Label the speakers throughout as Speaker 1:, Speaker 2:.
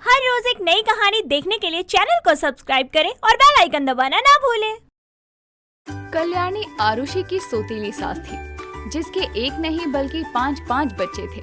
Speaker 1: हर रोज एक नई कहानी देखने के लिए चैनल को सब्सक्राइब करें और बेल आइकन दबाना ना भूलें।
Speaker 2: कल्याणी आरुषि की सौतेली सास थी, जिसके एक नहीं बल्कि 5 बच्चे थे।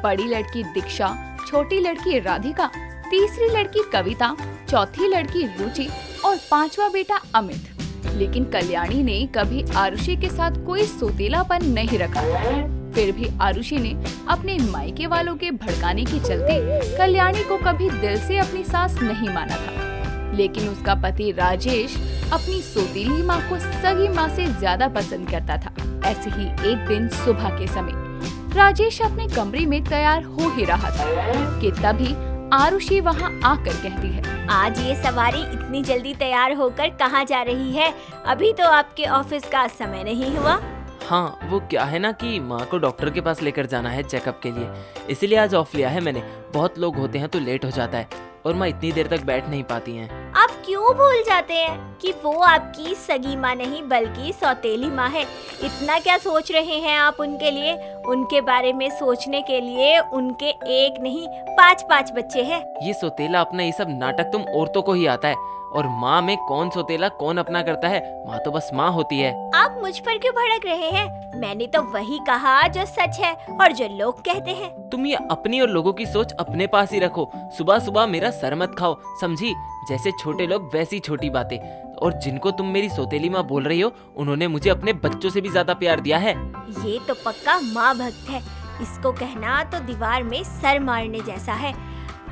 Speaker 2: बड़ी लड़की दीक्षा, छोटी लड़की राधिका, तीसरी लड़की कविता, चौथी लड़की रुचि और 5वां बेटा अमित। लेकिन कल्याणी ने कभी आरुषि के साथ कोई सौतेलापन नहीं रखा था। फिर भी आरुषि ने अपने मायके वालों के भड़काने के चलते कल्याणी को कभी दिल से अपनी सास नहीं माना था। लेकिन उसका पति राजेश अपनी सौतेली माँ को सगी माँ से ज्यादा पसंद करता था। ऐसे ही एक दिन सुबह के समय राजेश अपने कमरे में तैयार हो ही रहा था कि तभी आरुषि वहाँ आकर कहती है,
Speaker 1: आज ये सवारी इतनी जल्दी तैयार होकर कहाँ जा रही है? अभी तो आपके ऑफिस का समय नहीं हुआ।
Speaker 3: हाँ, वो क्या है ना कि माँ को डॉक्टर के पास लेकर जाना है चेकअप के लिए, इसीलिए आज ऑफ लिया है मैंने। बहुत लोग होते हैं तो लेट हो जाता है और माँ इतनी देर तक बैठ नहीं पाती हैं।
Speaker 1: आप क्यों भूल जाते हैं कि वो आपकी सगी माँ नहीं बल्कि सौतेली माँ है? इतना क्या सोच रहे हैं आप उनके लिए? उनके बारे में सोचने के लिए उनके एक नहीं 5 बच्चे हैं।
Speaker 3: ये सौतेला अपना ये सब नाटक तुम औरतों को ही आता है, और माँ में कौन सौतेला कौन अपना करता है? माँ तो बस माँ होती है।
Speaker 1: आप मुझ पर क्यों भड़क रहे हैं? मैंने तो वही कहा जो सच है और जो लोग कहते हैं।
Speaker 3: तुम ये अपनी और लोगों की सोच अपने पास ही रखो। सुबह सुबह मेरा सर मत खाओ, समझी? जैसे छोटे लोग वैसी छोटी बातें। और जिनको तुम मेरी सौतेली माँ बोल रही हो, उन्होंने मुझे अपने बच्चों से भी ज्यादा प्यार दिया है।
Speaker 1: ये तो पक्का माँ भक्त है। इसको कहना तो दीवार में सर मारने जैसा है।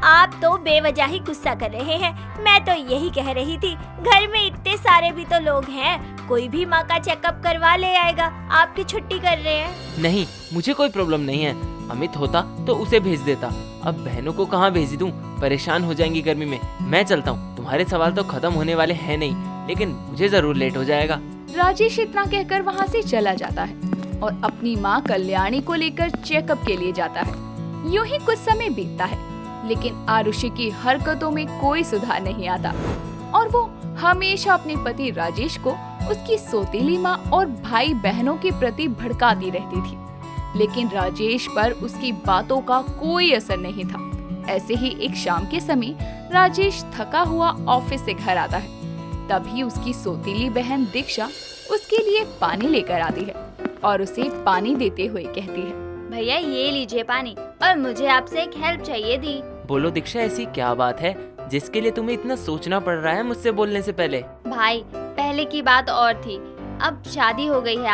Speaker 1: आप तो बेवजह ही गुस्सा कर रहे हैं। मैं तो यही कह रही थी, घर में इतने सारे भी तो लोग हैं, कोई भी माँ का चेकअप करवा ले आएगा। आपकी छुट्टी कर रहे हैं।
Speaker 3: नहीं, मुझे कोई प्रॉब्लम नहीं है। अमित होता तो उसे भेज देता। अब बहनों को कहाँ भेज दूं? परेशान हो जाएंगी गर्मी में। मैं चलता हूँ, तुम्हारे सवाल तो खत्म होने वाले हैं नहीं, लेकिन मुझे जरूर लेट हो जाएगा।
Speaker 2: राजेश इतना कहकर वहाँ से चला जाता है और अपनी माँ कल्याणी को लेकर चेकअप के लिए जाता है। यूं ही कुछ समय बीतता है, लेकिन आरुषि की हरकतों में कोई सुधार नहीं आता और वो हमेशा अपने पति राजेश को उसकी सौतेली माँ और भाई बहनों के प्रति भड़काती रहती थी। लेकिन राजेश पर उसकी बातों का कोई असर नहीं था। ऐसे ही एक शाम के समय राजेश थका हुआ ऑफिस से घर आता है। तभी उसकी सौतेली बहन दीक्षा उसके लिए पानी लेकर आती है और उसे पानी देते हुए कहती है,
Speaker 1: भैया ये लीजिए पानी, और मुझे आपसे एक हेल्प चाहिए थी।
Speaker 3: बोलो दीक्षा, ऐसी क्या बात है जिसके लिए तुम्हें इतना सोचना पड़ रहा है मुझसे बोलने से पहले?
Speaker 1: भाई, पहले की बात और थी, अब शादी हो गई है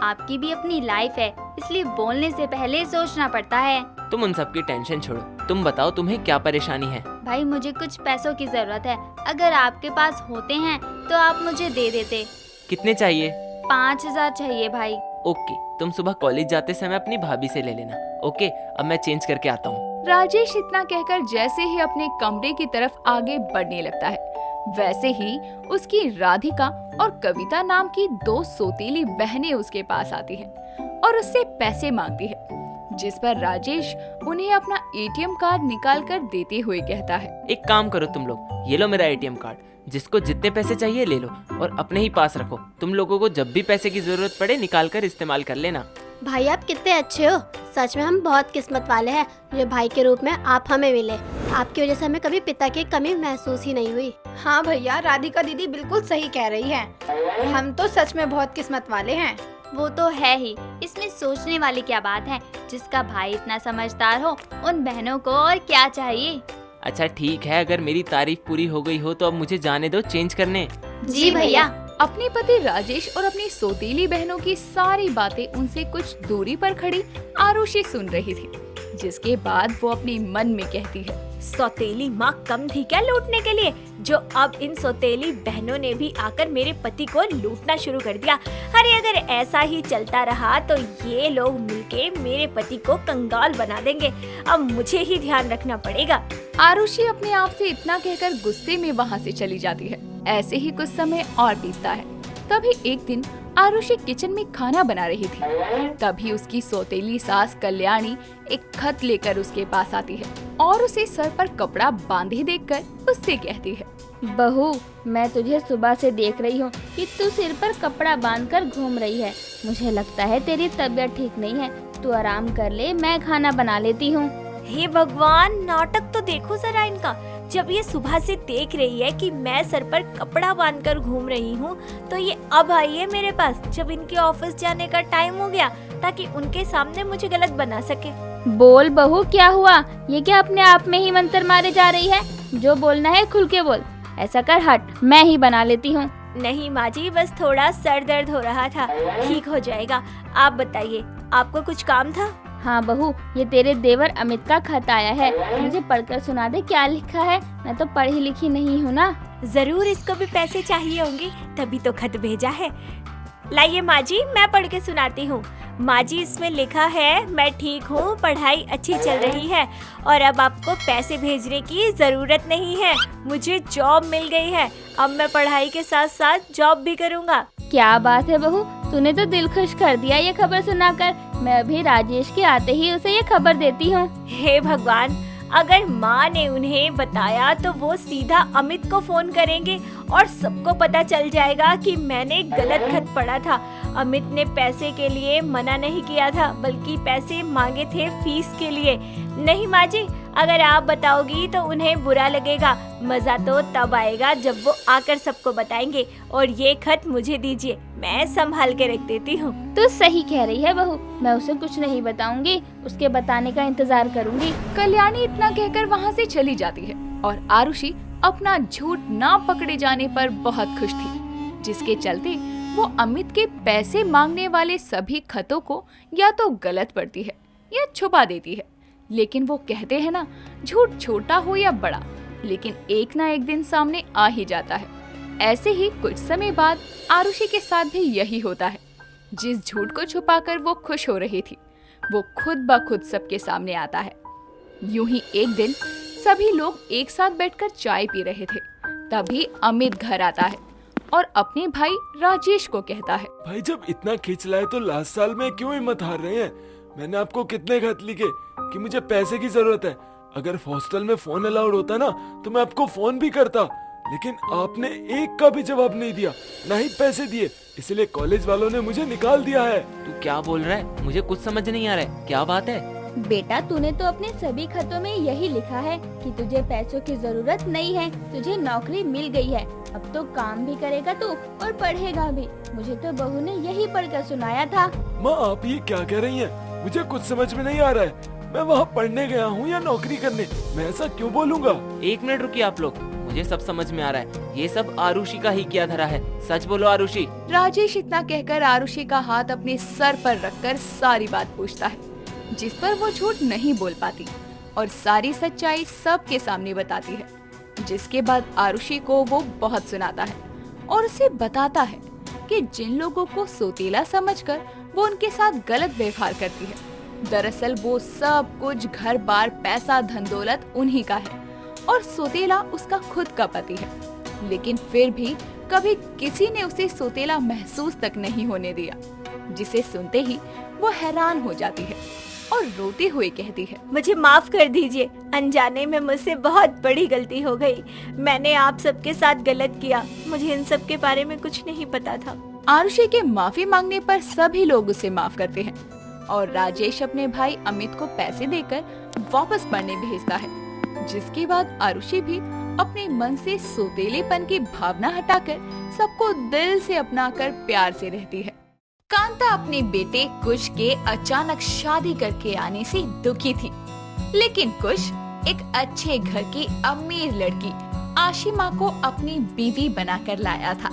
Speaker 1: आपकी भी अपनी लाइफ है, इसलिए बोलने से पहले सोचना पड़ता है।
Speaker 3: तुम उन सब की टेंशन छोड़ो, तुम बताओ तुम्हें क्या परेशानी है?
Speaker 1: भाई, मुझे कुछ पैसों की जरूरत है। अगर आपके पास होते हैं तो आप मुझे दे देते।
Speaker 3: कितने चाहिए?
Speaker 1: 5000 चाहिए भाई।
Speaker 3: ओके, तुम सुबह कॉलेज जाते समय अपनी भाभी से ले लेना। ओके, अब मैं चेंज करके आता हूँ।
Speaker 2: राजेश इतना कहकर जैसे ही अपने कमरे की तरफ आगे बढ़ने लगता है, वैसे ही उसकी राधिका और कविता नाम की 2 सौतेली बहनें उसके पास आती हैं और उससे पैसे मांगती है, जिस पर राजेश उन्हें अपना एटीएम कार्ड निकाल कर देते हुए कहता है,
Speaker 3: एक काम करो तुम लोग, ये लो मेरा एटीएम कार्ड। जिसको जितने पैसे चाहिए ले लो और अपने ही पास रखो। तुम लोगों को जब भी पैसे की जरूरत पड़े निकाल कर इस्तेमाल कर लेना।
Speaker 4: भाई, आप कितने अच्छे हो। सच में हम बहुत किस्मत वाले हैं जो भाई के रूप में आप हमें मिले। आपकी वजह से हमें कभी पिता की कमी महसूस ही नहीं हुई।
Speaker 5: हाँ भैया, राधिका दीदी बिल्कुल सही कह रही है। हम तो सच में बहुत किस्मत वाले हैं।
Speaker 1: वो तो है ही, इसमें सोचने वाली क्या बात है? जिसका भाई इतना समझदार हो, उन बहनों को और क्या चाहिए?
Speaker 3: अच्छा ठीक है, अगर मेरी तारीफ पूरी हो गई हो तो अब मुझे जाने दो चेंज करने।
Speaker 1: जी भैया।
Speaker 2: अपने पति राजेश और अपनी सौतेली बहनों की सारी बातें उनसे कुछ दूरी पर खड़ी आरुषि सुन रही थी, जिसके बाद वो अपने मन में कहती है,
Speaker 1: सौतेली माँ कम थी क्या लूटने के लिए, जो अब इन सौतेली बहनों ने भी आकर मेरे पति को लूटना शुरू कर दिया। अरे अगर ऐसा ही चलता रहा तो ये लोग मिलके मेरे पति को कंगाल बना देंगे। अब मुझे ही ध्यान रखना पड़ेगा।
Speaker 2: आरुषि अपने आप से इतना कहकर गुस्से में वहाँ से चली जाती है। ऐसे ही कुछ समय और बीतता है। तभी एक दिन आरुषि किचन में खाना बना रही थी। तभी उसकी सौतेली सास कल्याणी एक खत लेकर उसके पास आती है और उसे सर पर कपड़ा बांधे देखकर उससे कहती है,
Speaker 6: बहू, मैं तुझे सुबह से देख रही हूँ कि तू सिर पर कपड़ा बांधकर घूम रही है। मुझे लगता है तेरी तबीयत ठीक नहीं है। तू आराम कर ले, मैं खाना बना लेती हूँ।
Speaker 1: हे भगवान, नाटक तो देखो जरा इनका। जब ये सुबह से देख रही है कि मैं सर पर कपड़ा बांधकर घूम रही हूँ, तो ये अब आई है मेरे पास जब इनके ऑफिस जाने का टाइम हो गया, ताकि उनके सामने मुझे गलत बना सके।
Speaker 6: बोल बहू, क्या हुआ? ये क्या अपने आप में ही मंत्र मारे जा रही है? जो बोलना है खुल के बोल। ऐसा कर, हट, मैं ही बना लेती हूँ।
Speaker 1: नहीं माँ जी, बस थोड़ा सर दर्द हो रहा था, ठीक हो जाएगा। आप बताइए, आपको कुछ काम था?
Speaker 6: हाँ बहू, ये तेरे देवर अमित का खत आया है, मुझे पढ़कर सुना दे क्या लिखा है। मैं तो पढ़ी लिखी नहीं हूँ ना।
Speaker 1: जरूर इसको भी पैसे चाहिए होंगे, तभी तो खत भेजा है। लाइए माँ जी, मैं पढ़ के सुनाती हूँ। माँ जी, इसमें लिखा है, मैं ठीक हूँ, पढ़ाई अच्छी चल रही है और अब आपको पैसे भेजने की ज़रूरत नहीं है। मुझे जॉब मिल गई है, अब मैं पढ़ाई के साथ साथ जॉब भी करूँगा।
Speaker 6: क्या बात है बहू, तूने तो दिल खुश कर दिया ये खबर सुनाकर। मैं अभी राजेश के आते ही उसे ये खबर देती हूँ।
Speaker 1: हे भगवान, अगर माँ ने उन्हें बताया तो वो सीधा अमित को फोन करेंगे और सबको पता चल जाएगा कि मैंने गलत खत पढ़ा था। अमित ने पैसे के लिए मना नहीं किया था, बल्कि पैसे मांगे थे फीस के लिए। नहीं माँ जी, अगर आप बताओगी तो उन्हें बुरा लगेगा। मजा तो तब आएगा जब वो आकर सबको बताएंगे। और ये खत मुझे दीजिए, मैं संभाल के रख देती हूँ।
Speaker 6: तू सही कह रही है बहू, मैं उसे कुछ नहीं बताऊंगी, उसके बताने का इंतजार करूंगी।
Speaker 2: कल्याणी इतना कहकर वहाँ से चली जाती है और आरुषि अपना झूठ ना पकड़े जाने पर बहुत खुश थी, जिसके चलते वो अमित के पैसे मांगने वाले सभी खतों को या तो गलत पढ़ती है या छुपा देती है। लेकिन वो कहते हैं ना, झूठ छोटा हो या बड़ा, लेकिन एक ना एक दिन सामने आ ही जाता है। ऐसे ही कुछ समय बाद आरुषि के साथ भी यही होता है। जिस झूठ को छुपाकर वो खुश हो रही थी, वो खुद ब खुद सबके सामने आता है। यूं ही एक दिन सभी लोग एक साथ बैठकर चाय पी रहे थे, तभी अमित घर आता है और अपने भाई राजेश को कहता है,
Speaker 7: भाई जब इतना खींच लाए तो लास्ट साल में क्यों हिम्मत हार रहे हैं? मैंने आपको कितने खत लिखे कि मुझे पैसे की जरूरत है। अगर हॉस्टल में फोन अलाउड होता ना तो मैं आपको फोन भी करता, लेकिन आपने एक का भी जवाब नहीं दिया, ना ही पैसे दिए, इसलिए कॉलेज वालों ने मुझे निकाल दिया है।
Speaker 3: तू क्या बोल रहा है? मुझे कुछ समझ नहीं आ रहा है, क्या बात है?
Speaker 6: बेटा, तूने तो अपने सभी खतों में यही लिखा है कि तुझे पैसों की जरूरत नहीं है, तुझे नौकरी मिल गई है, अब तो काम भी करेगा तू और पढ़ेगा भी। मुझे तो बहू ने यही पढ़कर सुनाया था।
Speaker 7: माँ, आप ये क्या कह रही हैं? मुझे कुछ समझ में नहीं आ रहा है। मैं वहाँ पढ़ने गया हूँ या नौकरी करने? मैं ऐसा क्यों बोलूँगा?
Speaker 3: एक मिनट रुकिए आप लोग, मुझे सब समझ में आ रहा है। ये सब आरुषि का ही किया धरा है। सच बोलो आरुषि।
Speaker 2: राजेश इतना कहकर आरुषि का हाथ अपने सर पर रखकर सारी बात पूछता है, जिस पर वो झूठ नहीं बोल पाती और सारी सच्चाई सबके सामने बताती है। जिसके बाद आरुषि को वो बहुत सुनाता है और उसे बताता है कि जिन लोगों को सौतेला समझकर वो उनके साथ गलत व्यवहार करती है, दरअसल वो सब कुछ घर बार पैसा धन दौलत उन्हीं का है और सौतेला उसका खुद का पति है। लेकिन फिर भी कभी किसी ने उसे सौतेला महसूस तक नहीं होने दिया, जिसे सुनते ही वो हैरान हो जाती है और रोते हुए कहती है,
Speaker 1: मुझे माफ कर दीजिए, अनजाने में मुझसे बहुत बड़ी गलती हो गई। मैंने आप सबके साथ गलत किया, मुझे इन सब के बारे में कुछ नहीं पता था।
Speaker 2: आरुषि के माफी मांगने पर सभी लोग उसे माफ करते हैं और राजेश अपने भाई अमित को पैसे देकर वापस पढ़ने भेजता है। जिसके बाद आरुषि भी अपने मन से सौतेलेपन की भावना हटाकर सबको दिल से अपनाकर प्यार से रहती है। कांता अपने बेटे कुश के अचानक शादी करके आने से दुखी थी, लेकिन कुश एक अच्छे घर की अमीर लड़की आशिमा को अपनी बीवी बनाकर लाया था,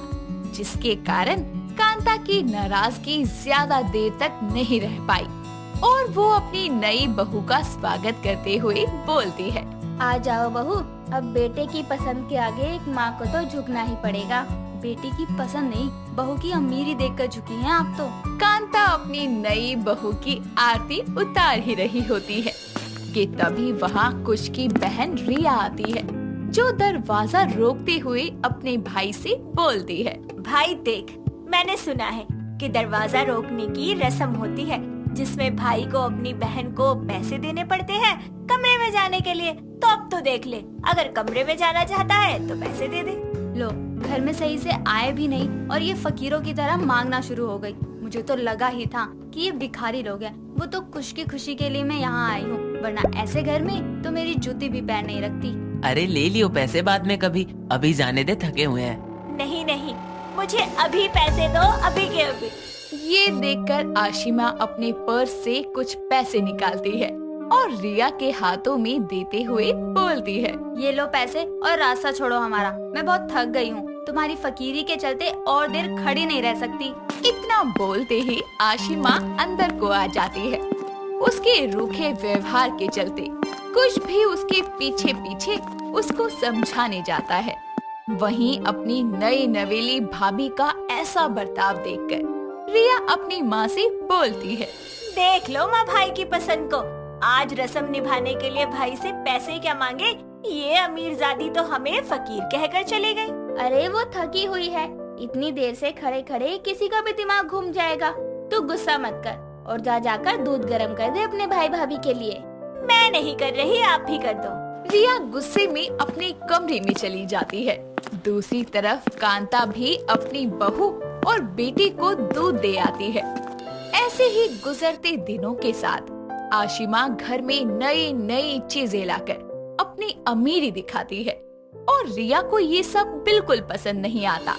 Speaker 2: जिसके कारण कांता की नाराजगी ज्यादा देर तक नहीं रह पाई और वो अपनी नई बहू का स्वागत करते हुए बोलती है,
Speaker 6: आ जाओ बहू, अब बेटे की पसंद के आगे एक माँ को तो झुकना ही पड़ेगा।
Speaker 5: बेटी की पसंद नहीं, बहू की अमीरी देखकर झुकी हैं आप तो।
Speaker 2: कांता अपनी नई बहू की आरती उतार ही रही होती है कि तभी वहाँ कुश की बहन रिया आती है, जो दरवाजा रोकते हुए अपने भाई से बोलती है,
Speaker 1: भाई देख, मैंने सुना है कि दरवाजा रोकने की रस्म होती है, जिसमें भाई को अपनी बहन को पैसे देने पड़ते हैं कमरे में जाने के लिए। तो अब तो देख ले, अगर कमरे में जाना चाहता है तो पैसे दे दे।
Speaker 5: लो, घर में सही से आए भी नहीं और ये फकीरों की तरह मांगना शुरू हो गई। मुझे तो लगा ही था कि ये भिखारी लोग हैं। वो तो कुश की खुशी के लिए मैं यहाँ आई हूँ,
Speaker 6: वरना ऐसे घर में तो मेरी जूती भी पैर नहीं रखती।
Speaker 3: अरे ले लियो पैसे बाद में कभी, अभी जाने दे, थके हुए हैं।
Speaker 1: नहीं नहीं, मुझे अभी पैसे दो, अभी के अभी।
Speaker 2: ये देखकर आशिमा अपने पर्स से कुछ पैसे निकालती है और रिया के हाथों में देते हुए बोलती है,
Speaker 6: ये लो पैसे और रास्ता छोड़ो हमारा, मैं बहुत थक गई हूँ, तुम्हारी फकीरी के चलते और देर खड़ी नहीं रह सकती।
Speaker 2: इतना बोलते ही आशिमा अंदर को आ जाती है। उसके रूखे व्यवहार के चलते कुछ भी उसके पीछे पीछे उसको समझाने जाता है। वहीं अपनी नई नवेली भाभी का ऐसा बर्ताव देखकर रिया अपनी माँ से बोलती है,
Speaker 1: देख लो माँ भाई की पसंद को, आज रस्म निभाने के लिए भाई से पैसे क्या मांगे, ये अमीरजादी तो हमें फकीर कहकर चली गई।
Speaker 6: अरे वो थकी हुई है, इतनी देर से खड़े खड़े किसी का भी दिमाग घूम जाएगा। तू गुस्सा मत कर और जा जाकर दूध गर्म कर दे अपने भाई भाभी के लिए।
Speaker 1: मैं नहीं कर रही, आप ही कर दो।
Speaker 2: रिया गुस्से में अपने कमरे में चली जाती है। दूसरी तरफ कांता भी अपनी बहू और बेटी को दूध दे आती है। ऐसे ही गुजरते दिनों के साथ आशिमा घर में नई नई चीजें लाकर अपनी अमीरी दिखाती है और रिया को ये सब बिल्कुल पसंद नहीं आता।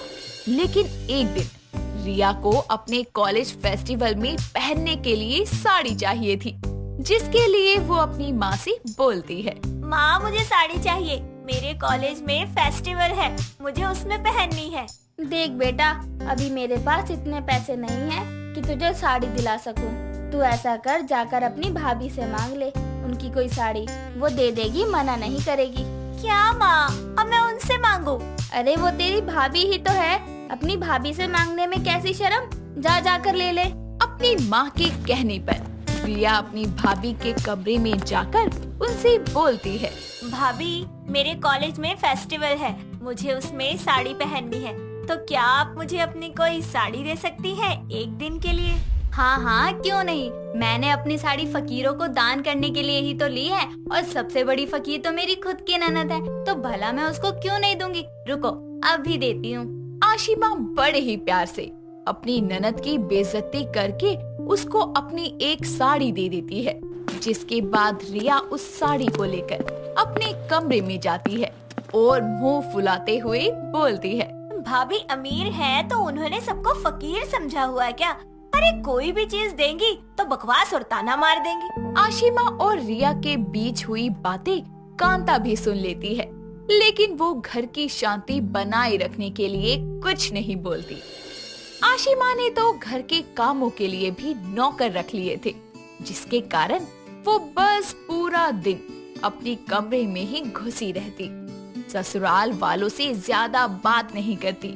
Speaker 2: लेकिन एक दिन रिया को अपने कॉलेज फेस्टिवल में पहनने के लिए साड़ी चाहिए थी, जिसके लिए वो अपनी माँ से बोलती है,
Speaker 1: माँ मुझे साड़ी चाहिए, मेरे कॉलेज में फेस्टिवल है, मुझे उसमें पहननी है।
Speaker 6: देख बेटा, अभी मेरे पास इतने पैसे नहीं हैं कि तुझे साड़ी दिला सकूं। तू ऐसा कर, जाकर अपनी भाभी से मांग ले, उनकी कोई साड़ी वो दे देगी, मना नहीं करेगी।
Speaker 1: क्या माँ, अब मैं उनसे मांगू?
Speaker 6: अरे वो तेरी भाभी ही तो है, अपनी भाभी से मांगने में कैसी शर्म, जा जाकर ले ले।
Speaker 2: अपनी माँ के कहने पर रिया अपनी भाभी के कमरे में जाकर उनसे बोलती है,
Speaker 1: भाभी मेरे कॉलेज में फेस्टिवल है, मुझे उसमें साड़ी पहननी है, तो क्या आप मुझे अपनी कोई साड़ी दे सकती हैं एक दिन के लिए?
Speaker 6: हाँ हाँ, क्यों नहीं, मैंने अपनी साड़ी फकीरों को दान करने के लिए ही तो ली है, और सबसे बड़ी फकीर तो मेरी खुद की ननद है, तो भला मैं उसको क्यों नहीं दूंगी। रुको, अभी देती हूँ।
Speaker 2: आशिमा बड़े ही प्यार से अपनी ननद की बेइज्जती करके उसको अपनी एक साड़ी दे देती है, जिसके बाद रिया उस साड़ी को लेकर अपने कमरे में जाती है और मुंह फुलाते हुए बोलती है,
Speaker 1: भाभी अमीर है तो उन्होंने सबको फकीर समझा हुआ है क्या? अरे कोई भी चीज देंगी तो बकवास और ताना मार देंगी।
Speaker 2: आशिमा और रिया के बीच हुई बातें कांता भी सुन लेती है, लेकिन वो घर की शांति बनाए रखने के लिए कुछ नहीं बोलती। आशिमा ने तो घर के कामों के लिए भी नौकर रख लिए थे, जिसके कारण वो बस पूरा दिन अपनी कमरे में ही घुसी रहती। ससुराल वालों से ज्यादा बात नहीं करती,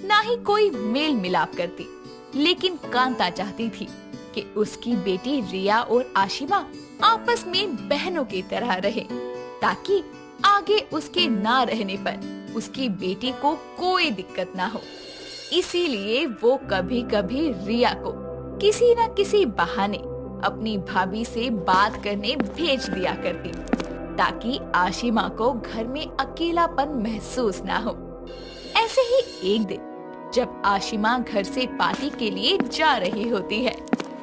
Speaker 2: ना ही कोई मेल मिलाप करती। लेकिन कांता चाहती थी कि उसकी बेटी रिया और आशिमा आपस में बहनों की तरह रहे, ताकि आगे उसके ना रहने पर उसकी बेटी को कोई दिक्कत ना हो। इसीलिए वो कभी कभी रिया को किसी न किसी बहाने अपनी भाभी से बात करने भेज दिया करती, ताकि आशिमा को घर में अकेलापन महसूस ना हो। ऐसे ही एक दिन जब आशिमा घर से पार्टी के लिए जा रही होती है,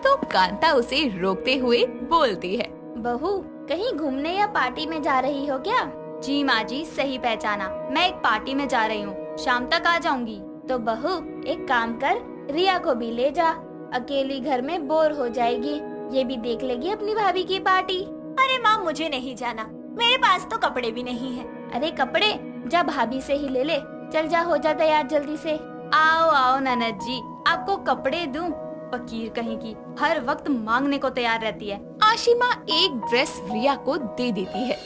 Speaker 2: तो कांता उसे रोकते हुए बोलती है,
Speaker 6: बहू कहीं घूमने या पार्टी में जा रही हो क्या? जी माँ जी, सही पहचाना, मैं एक पार्टी में जा रही हूँ, शाम तक आ जाऊंगी। तो बहू एक काम कर, रिया को भी ले जा, अकेली घर में बोर हो जाएगी, ये भी देख लेगी अपनी भाभी की पार्टी।
Speaker 1: अरे माँ मुझे नहीं जाना, मेरे पास तो कपड़े भी नहीं है।
Speaker 6: अरे कपड़े जा भाभी से ही ले ले, चल जा, हो जा तैयार जल्दी से। आओ आओ ननद जी, आपको कपड़े दूं? फकीर कहीं की, हर वक्त मांगने को तैयार रहती है।
Speaker 2: आशिमा एक ड्रेस रिया को दे देती है,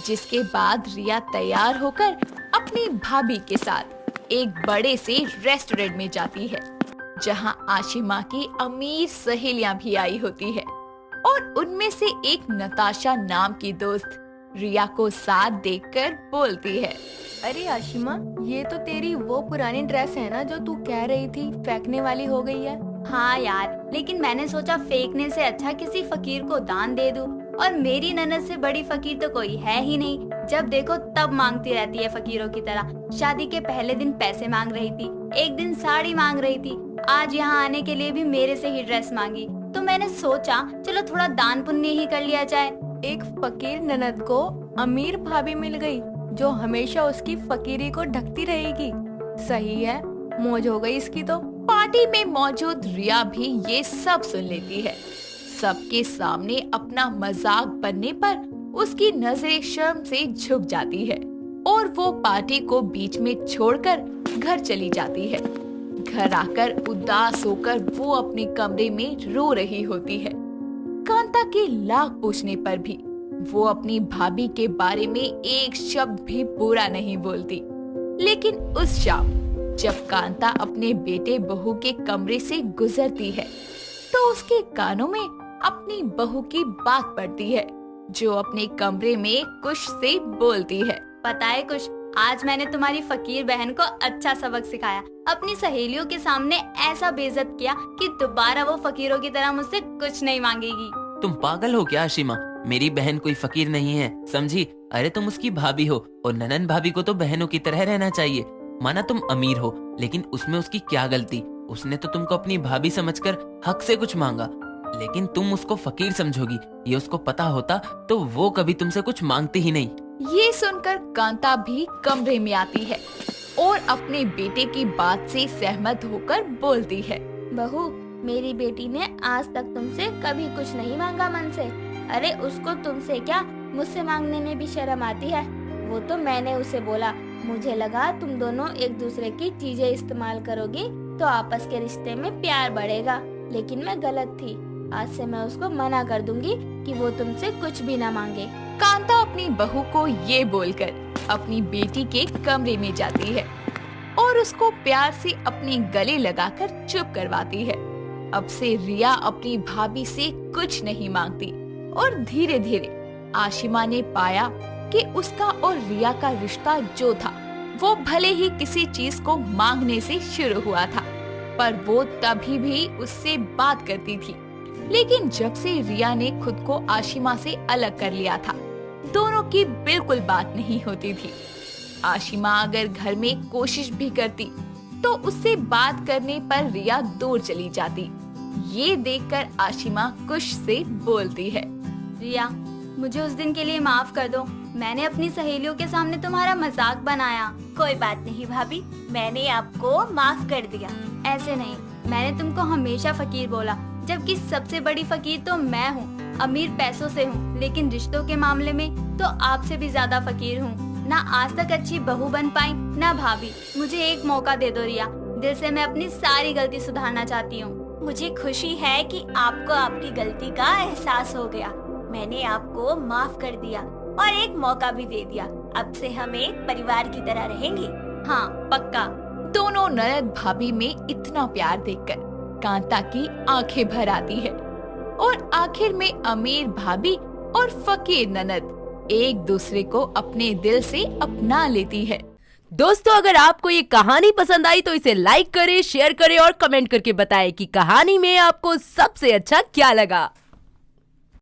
Speaker 2: जिसके बाद रिया तैयार होकर अपनी भाभी के साथ एक बड़े से रेस्टोरेंट में जाती है, जहां आशिमा की अमीर सहेलियां भी आई होती है, और उनमें से एक नताशा नाम की दोस्त रिया को साथ देखकर बोलती है,
Speaker 8: अरे आशिमा, ये तो तेरी वो पुरानी ड्रेस है ना जो तू कह रही थी फेंकने वाली हो गई है।
Speaker 6: हाँ यार, लेकिन मैंने सोचा फेंकने से अच्छा किसी फकीर को दान दे दूं, और मेरी ननद से बड़ी फकीर तो कोई है ही नहीं, जब देखो तब मांगती रहती है फकीरों की तरह। शादी के पहले दिन पैसे मांग रही थी, एक दिन साड़ी मांग रही थी, आज यहाँ आने के लिए भी मेरे से ही ड्रेस मांगी। तो मैंने सोचा चलो थोड़ा दान पुण्य ही कर लिया जाए,
Speaker 8: एक फकीर ननद को अमीर भाभी मिल गई जो हमेशा उसकी फकीरी को ढकती रहेगी। सही है, मौज हो गई इसकी तो।
Speaker 2: पार्टी में मौजूद रिया भी ये सब सुन लेती है। सबके सामने अपना मजाक बनने पर उसकी नजरें शर्म से झुक जाती है और वो पार्टी को बीच में छोड़कर घर चली जाती है। घर आकर उदास होकर वो अपने कमरे में रो रही होती है। कांता के लाख पूछने पर भी वो अपनी भाभी के बारे में एक शब्द भी बुरा नहीं बोलती। लेकिन उस शाम जब कांता अपने बेटे बहू के कमरे से गुजरती है तो उसके कानों में अपनी बहू की बात पड़ती है जो अपने कमरे में कुश से बोलती है।
Speaker 6: पता है कुश, आज मैंने तुम्हारी फकीर बहन को अच्छा सबक सिखाया। अपनी सहेलियों के सामने ऐसा बेइज्जत किया कि दोबारा वो फकीरों की तरह मुझसे कुछ नहीं मांगेगी।
Speaker 3: तुम पागल हो क्या आशिमा? मेरी बहन कोई फकीर नहीं है, समझी? अरे तुम उसकी भाभी हो और ननन भाभी को तो बहनों की तरह रहना चाहिए। माना तुम अमीर हो, लेकिन उसमें उसकी क्या गलती? उसने तो तुमको अपनी भाभी समझकर हक से कुछ मांगा, लेकिन तुम उसको फकीर समझोगी। ये उसको पता होता तो वो कभी तुमसे कुछ मांगती ही नहीं।
Speaker 2: ये सुनकर कांता भी कमरे में आती है और अपने बेटे की बात से सहमत होकर बोलती है।
Speaker 6: बहू, मेरी बेटी ने आज तक तुमसे कभी कुछ नहीं मांगा मन से। अरे उसको तुमसे क्या, मुझसे मांगने में भी शर्म आती है। वो तो मैंने उसे बोला, मुझे लगा तुम दोनों एक दूसरे की चीजें इस्तेमाल करोगी तो आपस के रिश्ते में प्यार बढ़ेगा, लेकिन मैं गलत थी। आज से मैं उसको मना कर दूंगी कि वो तुमसे कुछ भी ना मांगे।
Speaker 2: कांता अपनी बहू को ये बोलकर अपनी बेटी के कमरे में जाती है और उसको प्यार से अपने गले लगाकर चुप करवाती है। अब से रिया अपनी भाभी से कुछ नहीं मांगती और धीरे धीरे आशिमा ने पाया कि उसका और रिया का रिश्ता जो था वो भले ही किसी चीज को मांगने से शुरू हुआ था, पर वो तभी भी उससे बात करती थी। लेकिन जब से रिया ने खुद को आशिमा से अलग कर लिया था, दोनों की बिल्कुल बात नहीं होती थी। आशिमा अगर घर में कोशिश भी करती तो उससे बात करने पर रिया दूर चली जाती। ये देखकर आशिमा कुश से बोलती है।
Speaker 6: रिया, मुझे उस दिन के लिए माफ कर दो। मैंने अपनी सहेलियों के सामने तुम्हारा मजाक बनाया।
Speaker 1: कोई बात नहीं भाभी, मैंने आपको माफ कर दिया।
Speaker 6: ऐसे नहीं, मैंने तुमको हमेशा फकीर बोला, जबकि सबसे बड़ी फकीर तो मैं हूँ। अमीर पैसों से हूँ, लेकिन रिश्तों के मामले में तो आपसे भी ज्यादा फकीर हूँ। ना आज तक अच्छी बहू बन पाई, ना भाभी। मुझे एक मौका दे दो रिया, दिल से मैं अपनी सारी गलती सुधारना चाहती हूँ।
Speaker 1: मुझे खुशी है कि आपको आपकी गलती का एहसास हो गया। मैंने आपको माफ कर दिया और एक मौका भी दे दिया। अब से हम एक परिवार की तरह रहेंगे।
Speaker 6: हाँ, पक्का।
Speaker 2: दोनों ननद भाभी में इतना प्यार देखकर कांता की आंखें भर आती है और आखिर में अमीर भाभी और फकीर ननद एक दूसरे को अपने दिल से अपना लेती है।
Speaker 9: दोस्तों, अगर आपको ये कहानी पसंद आई तो इसे लाइक करें, शेयर करें और कमेंट करके बताएं कि कहानी में आपको सबसे अच्छा क्या लगा।